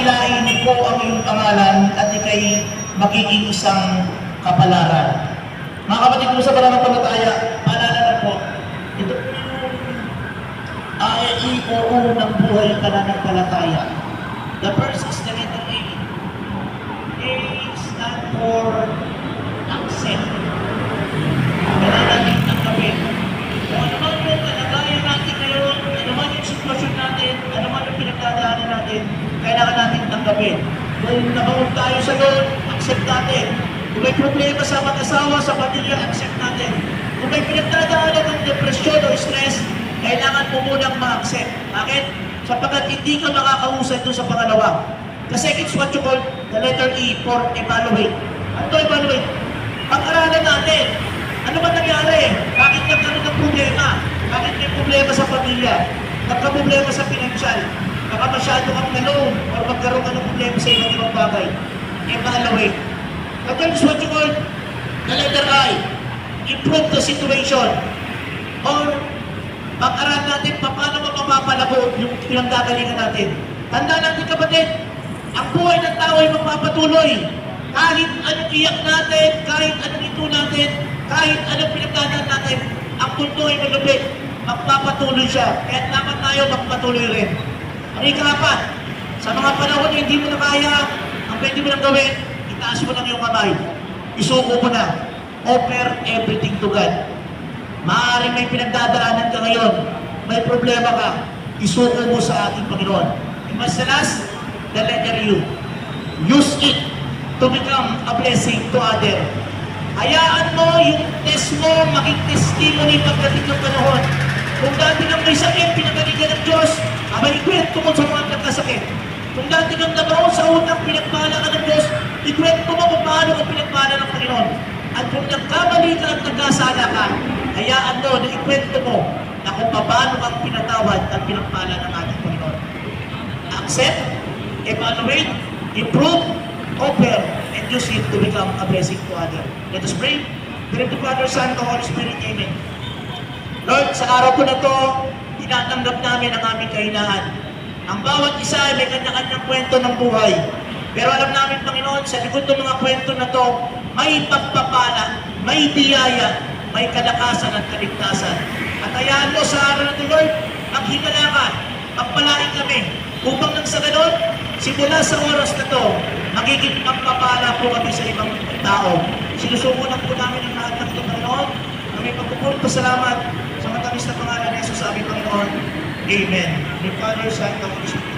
pagpalain ko ang iyong pangalan at ikay magiging isang kapalaran. Mga kapatid ko sa pananampalataya, paalala na po, ito po yung AEOO ng buhay pananampalataya. The first is the letter A. A stand for accept. Kailangan natin tanggapin. Kung ano man yung kalagayan natin ngayon, ano man yung sitwasyon natin, ano man yung pinagdadaanan natin, kailangan natin tanggapin. Kung nabaon tayo sa Lord, accept natin. Kung may problema sa mag-asawa, sa pamilya, accept natin. Kung may pinagdadaanan ng depresyon o stress, kailangan mo munang ma-accept. Bakit? Sapagkat hindi ka makakausay doon sa pangalawa. Kasi it's what you call the letter E for evaluate. Ano ito evaluate? Pag-aralan natin. Ano ba nangyari? Bakit nagkaroon ng problema? Bakit may problema sa pamilya? Nagka-problema sa financial? Baka masyado kang naloon o magkaroon ka ng problema sa iba't ibang bagay. Evaluate. That is what you call the letter I. Improve the situation. Or pag-aralan natin paano mapapalago yung pinagdagalingan natin. Tanda natin kapatid, ang buhay ng tao ay magpapatuloy. Kahit anong iyak natin, kahit anong ito natin, kahit anong pinagdadaan natin, ang mundo ay malupit. Magpapatuloy siya. Kaya dapat tayo magpatuloy rin. Ang ikaapat, sa mga panahon na hindi mo na kaya, ang pwede mo lang gawin, itaas mo lang yung kamay. Isuko mo na. Offer everything to God. Maaaring may pinagdadaanan ka ngayon, may problema ka, isuko mo sa ating Panginoon. And what's the last? The letter U. Use it to become a blessing to others. Hayaan mo yung test mo maging testimony pagdating ng panahon. Kung dati nang may sakit, pinagalingan ng Diyos, abay ikwento mo sa mga nagkasakit. Kung dati nang nabaon sa utang, pinagpala ka ng Diyos, ikwento mo kung paano ka pinagpala ng Panginoon. At kung nagkamali ka at nagkasala ka, hayaan mo na ikwento mo na kung paano kang pinatawad at pinagpala ng ating Panginoon. Accept, evaluate, improve, offer, and use it to become a blessing to others. Let us pray. Pray to Father, Son, to Holy Spirit. Amen. Lord, sa araw po na ito, tinatanggap namin ang aming kahinaan. Ang bawat isa ay may kanya-kanyang kwento ng buhay. Pero alam namin, Panginoon, sa likod ng mga kwento na ito, may pagpapala, may biyaya, may kalakasan at kaligtasan. At hayaan mo sa araw na ito, Lord, maghimala ka, pagpalain kami, upang nang sa ganon, simula sa oras na ito, magiging pagpapala po kami sa ibang tao. Sinusubunan po namin ang lahat ng ito, Panginoon. Kami pagpupulong pasalamat sa matamis na pangalan ng Jesus sa aming Panginoon. Amen. The Father, Son, and Holy Spirit.